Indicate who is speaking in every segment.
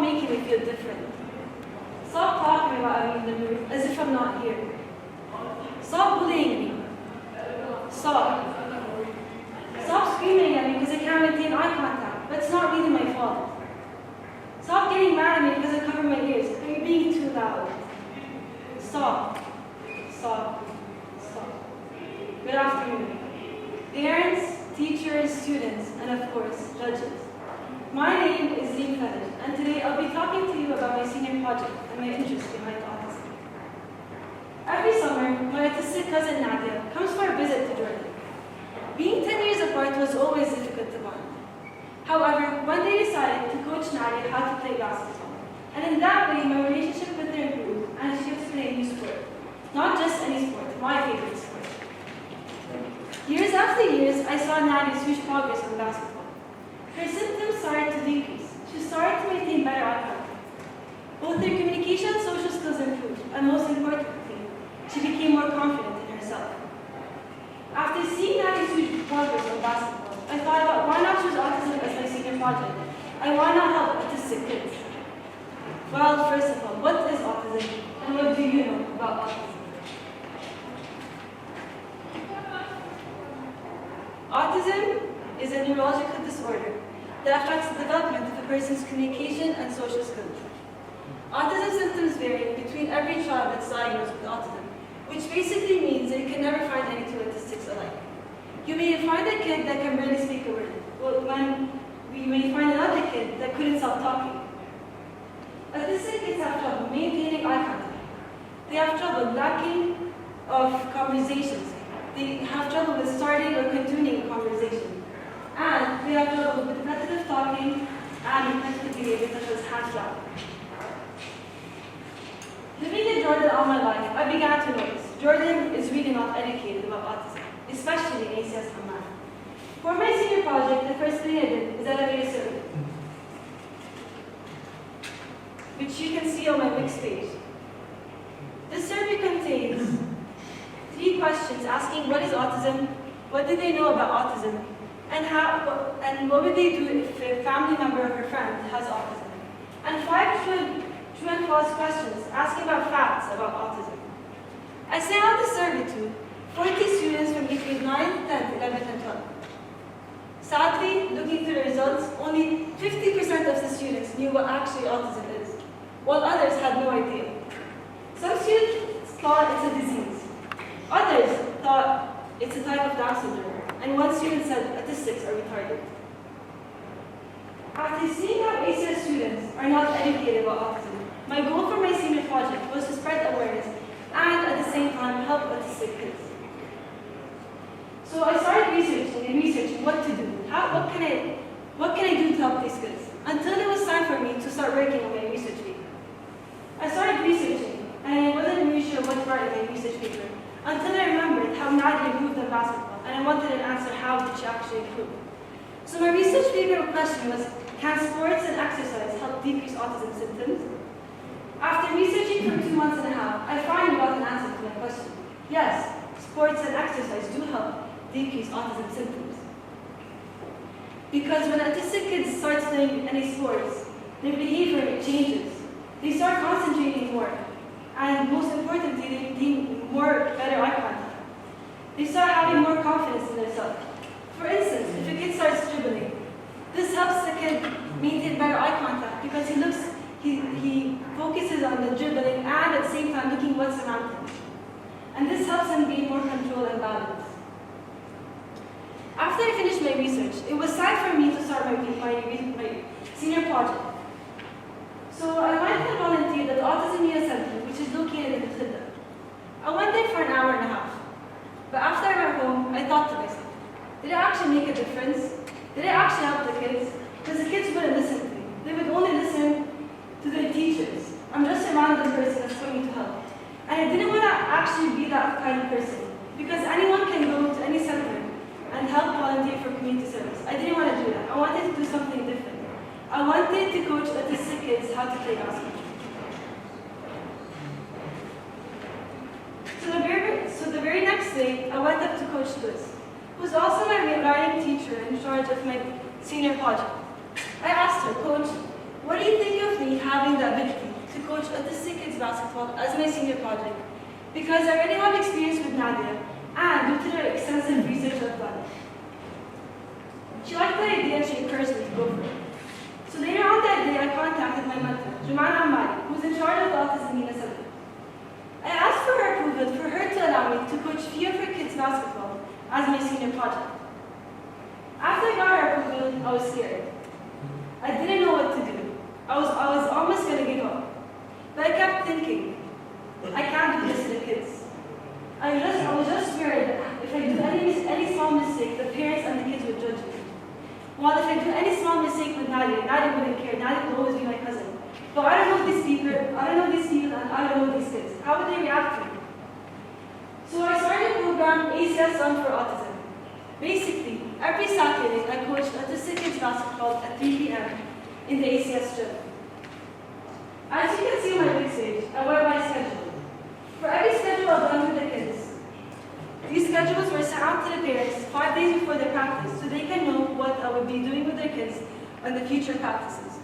Speaker 1: Stop making me feel different. Stop talking about me in the mirror as if I'm not here. Stop bullying me. Stop. Stop screaming at me because I can't maintain eye contact, but it's not really my fault. Stop getting mad at me because I cover my ears, but you're being too loud. Stop. Stop. Stop. Good afternoon. Parents, teachers, students, and of course, judges. My name is Zee Fetish, and today I'll be talking to you about my senior project and my interest behind autism. Every summer, my autistic cousin Nadia comes for a visit to Jordan. Being 10 years apart was always difficult to bond. However, one day I decided to coach Nadia how to play basketball, and in that way my relationship with her improved and she was playing a new sport. Not just any sport, my favorite sport. Years after years, I saw Nadia's huge progress in basketball. Her symptoms started to decrease. She started to maintain better eye contact. Both her communication and social skills improved, and most importantly, she became more confident in herself. After seeing Nadia's huge progress on basketball, I thought about why not choose autism as my senior project, and why not help autistic kids? Well, first of all, what is autism, and what do you know about autism? Autism is a neurological disorder that affects the development of a person's communication and social skills. Autism symptoms vary between every child that's diagnosed with autism, which basically means that you can never find any two autistics alike. You may find a kid that can barely speak a word, you may find another kid that couldn't stop talking. Autistic kids have trouble maintaining eye contact. They have trouble lacking of conversations. They have trouble with starting or continuing a conversation. And they have trouble with repetitive talking and repetitive behavior such as hand flapping. Living in Jordan all my life, I began to notice Jordan is really not educated about autism, especially in ACS and math. For my senior project, the first thing I did is that I made a survey, which you can see on my mixed page. This survey contains 3 questions asking what is autism, what do they know about autism, and what would they do if a family member or a friend has autism, and 5 true and false questions asking about facts about autism. I sent out the survey to 40 students from grades 9, 10, 11, and 12. Sadly, looking through the results, only 50% of the students knew what actually autism is, while others had no idea. Some students thought it's a disease. Others thought it's a type of Down syndrome, and one student said autistics are retarded. After seeing how ACS students are not educated about autism, my goal for my senior project was to spread awareness and at the same time help autistic kids. So I started researching what to do. What can I do to help these kids? Until it was time for me to start working on my research paper. I started researching, and I wasn't really sure what to write in my research paper until I remembered how Nadia improved in basketball, and I wanted an answer how did she actually improve. So my research paper question was, can sports and exercise help decrease autism symptoms? After researching for 2 months and a half, I finally got an answer to my question. Yes, sports and exercise do help decrease autism symptoms. Because when autistic kids start playing any sports, their behavior changes. They start concentrating more, and most importantly, they maintain better eye contact. They start having more confidence in themselves. For instance, if a kid starts dribbling, this helps the kid maintain better eye contact because he focuses on the dribbling and at the same time looking what's around him. And this helps him gain more control and balance. After I finished my research, it was time for me to start my senior project. So I went and volunteered at the Autism Media Center, which is located in Matilda. I went there for an hour and a half. But after I went home, I thought to myself, did I actually make a difference? Did I actually help the kids? Because the kids wouldn't listen to me. They would only listen to their teachers. I'm just a random person that's going to help. And I didn't want to actually be that kind of person, because anyone can go to any center and help volunteer for community service. I didn't want to do that. I wanted to do something different. I wanted to coach autistic kids how to play basketball. So the very next day, I went up to Coach Lewis, who's also my writing teacher in charge of my senior project. I asked her, Coach, What do you think of me having the ability to coach autistic kids basketball as my senior project? Because I already have experience with Nadia, and due to the extensive research I've done. She liked the idea and she encouraged me to go for it. So later on that day, I contacted my mentor, Jumana Amari, who's in charge of the Autism Nina Center. I asked for her approval for her to allow me to coach few of her kids basketball as my senior project. After I got her approval, I was scared. I didn't know what to do. I was almost going to give up. But I kept thinking, I can't do this to the kids. I was just worried that if I do any small mistake, the parents and the kids would judge me. While if I do any small mistake with Nadia, Nadia wouldn't care. Nadia would always be my cousin. But I don't know these people, and I don't know these kids. How would they react to me? So I started a program, ACS Sun for Autism. Basically, every Saturday I coached autistic kids basketball at 3 p.m. in the ACS gym. As you can see on my big stage, I wear my schedule. For every schedule I've done with the kids, these schedules were sent out to the parents 5 days before their practice so they can know what I would be doing with their kids on the future practices.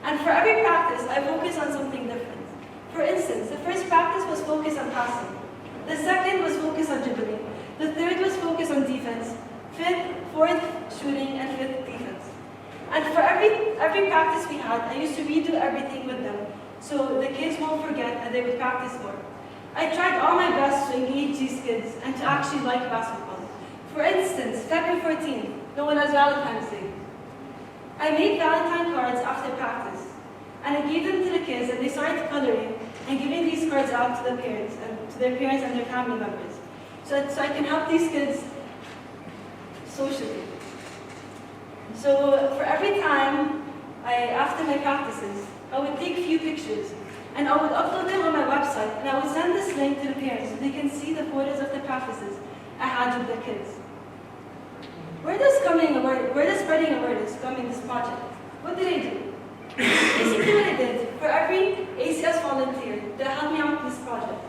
Speaker 1: And for every practice, I focus on something different. For instance, the first practice was focused on passing. The second was focused on dribbling. The third was focused on defense. Fourth, shooting, and fifth, defense. And for every practice we had, I used to redo everything with them so the kids won't forget and they would practice more. I tried all my best to engage these kids and to actually like basketball. For instance, February 14th, known as Valentine's Day. I made Valentine cards after practice, and I gave them to the kids and they started coloring and giving these cards out to the parents and to their parents and their family members. So I can help these kids socially. So for every time after my practices, I would take a few pictures and I would upload them on my website and I would send this link to the parents so they can see the photos of the practices I had with the kids. Where does spreading awareness come in this project? What did I do? Basically what I did, for every ACS volunteer that helped me out with this project,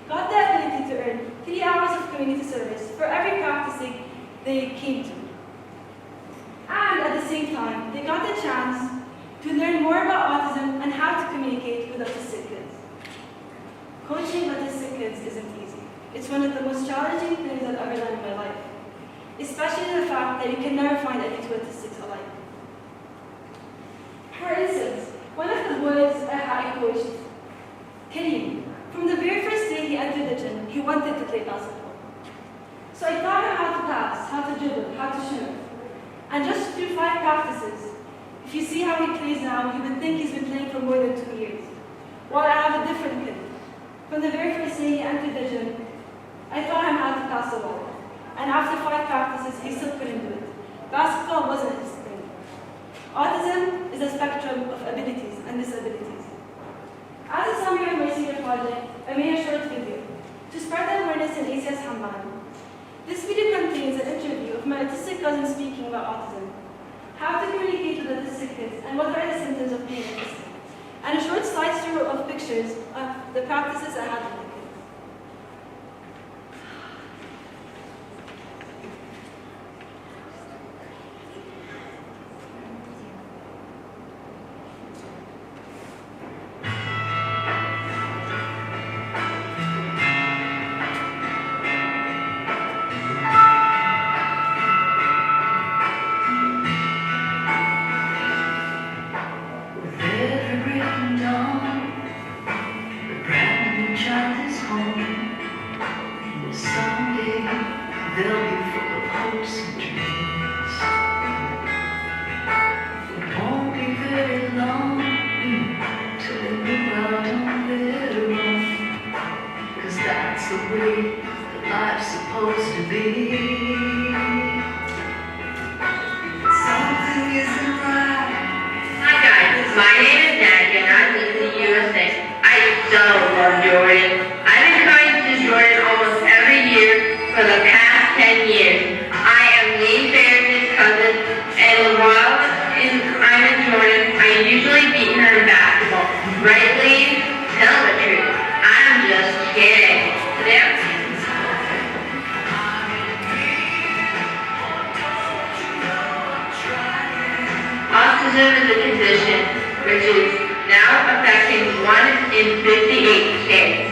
Speaker 1: got the ability to earn 3 hours of community service for every practice they came to. And at the same time, they got the chance to learn more about autism and how to communicate with autistic kids. Coaching autistic kids isn't easy. It's one of the most challenging things I've ever done in my life, especially the fact that you can never find any two autistics alike. For instance, one of the boys I coached, Kareem, from the very first day he entered the gym, he wanted to play basketball. So I taught him how to pass, how to dribble, how to shoot. And just through 5 practices, if you see how he plays now, you would think he's been playing for more than 2 years. While I have a different kid. From the very first day he entered the gym, I taught him how to pass the ball. And after 5 practices, he still couldn't do it. Basketball wasn't his thing. Autism is a spectrum of abilities and disabilities. As a summary of my senior project, I made a short video to spread the awareness in ACS Hamban. This video contains an interview of my autistic cousin speaking about autism, how to communicate with autistic kids, and what are the symptoms of being autistic, and a short slideshow of pictures of the practices I had with the kids.
Speaker 2: Autism is a condition which is now affecting 1 in 58 states.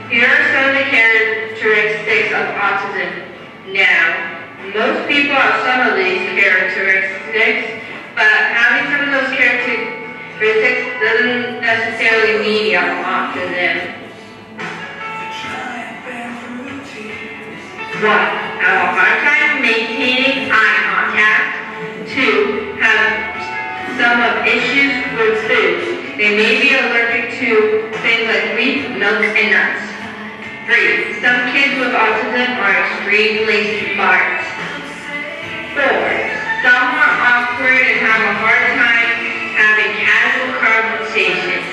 Speaker 2: Here are some of the characteristics of autism. Now, most people have some of these characteristics, but having some of those characteristics doesn't necessarily mean you have autism. 1. Have a hard time maintaining eye contact. 2. Have some of issues with food. They may be allergic to things like wheat, milk, and nuts. 3. Some kids with autism are extremely smart. 4. Some are awkward and have a hard time having casual conversations.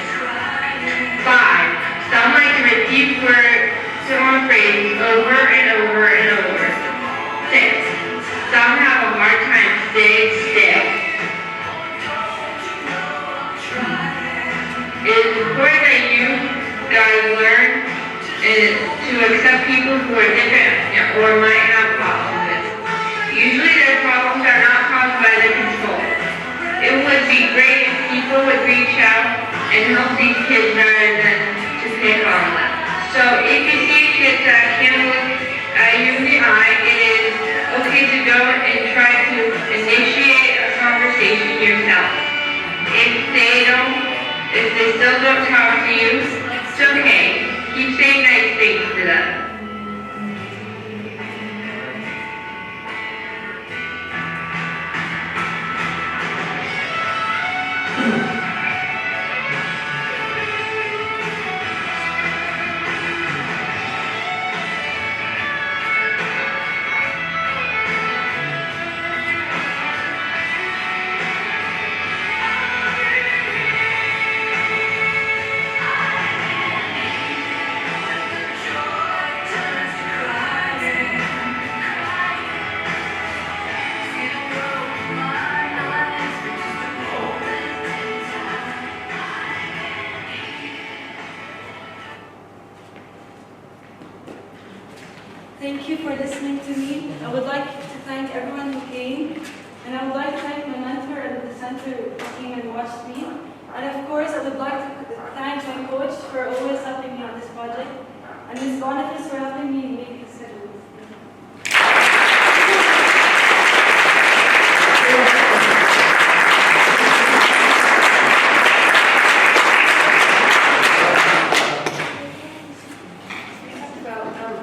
Speaker 2: 5. Some like to repeat words or phrases over and over and over. 6. Some have a hard time staying still. It is important that you guys learn to accept people who are different or might have problems. Usually their problems are not caused by their control. It would be great if people would reach out and help these kids rather than to pick on them. So if you see kids that can't look at you in the eye, it is okay to go and try to initiate a conversation yourself. If they still don't talk to you, it's okay. Keep saying nice things to them.
Speaker 1: Thank you for listening to me. I would like to thank everyone who came, and I would like to thank my mentor at the center who came and watched me. And of course, I would like to thank my coach for always helping me on this project, and Ms. Boniface for helping me make this schedule.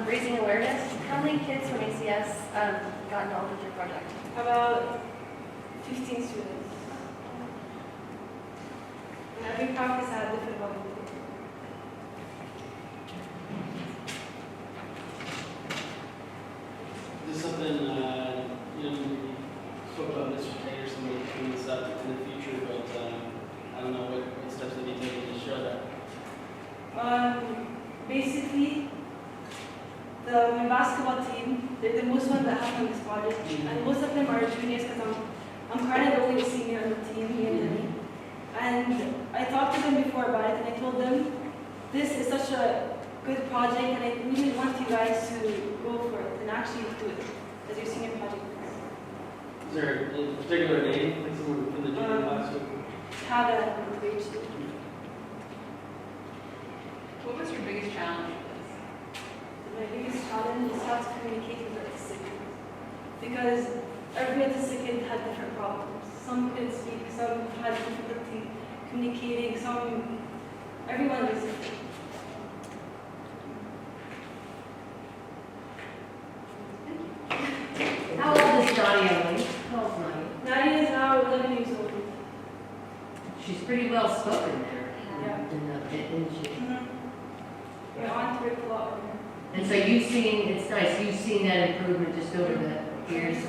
Speaker 3: Raising awareness. How many kids from ACS got involved with your project?
Speaker 1: About 15 students. And every practice had a different volunteer.
Speaker 4: This is something, we spoke about this today or somebody doing this up in the future, but I don't know what steps they need to take to show that.
Speaker 1: Basically, my basketball team, they're the most one that helped on this project, and most of them are juniors because I'm kind of the only senior on the team, me and Lenny. And I talked to them before about it, and I told them this is such a good project, and I really want you guys to go for it and actually do it as your senior project.
Speaker 4: Is there a particular name, like someone from the junior class?
Speaker 1: Have that on the page.
Speaker 5: What was your biggest challenge?
Speaker 1: My biggest challenge is how to communicate with autistic kids. Because every autistic kid had different problems. Some couldn't speak, some had difficulty communicating, everyone was different.
Speaker 6: How old is Nadia? How old is Nadia?
Speaker 1: Nadia is now 11 years old.
Speaker 6: She's pretty well spoken there.
Speaker 1: Yeah.
Speaker 6: Isn't she?
Speaker 1: My aunt worked a lot with her.
Speaker 6: And so you've seen, it's nice, you've seen that improvement just over the years.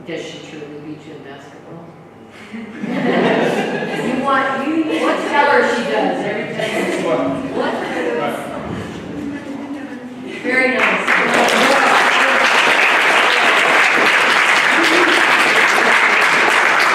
Speaker 6: Does she truly beat you in basketball? you want to tell her she does every time.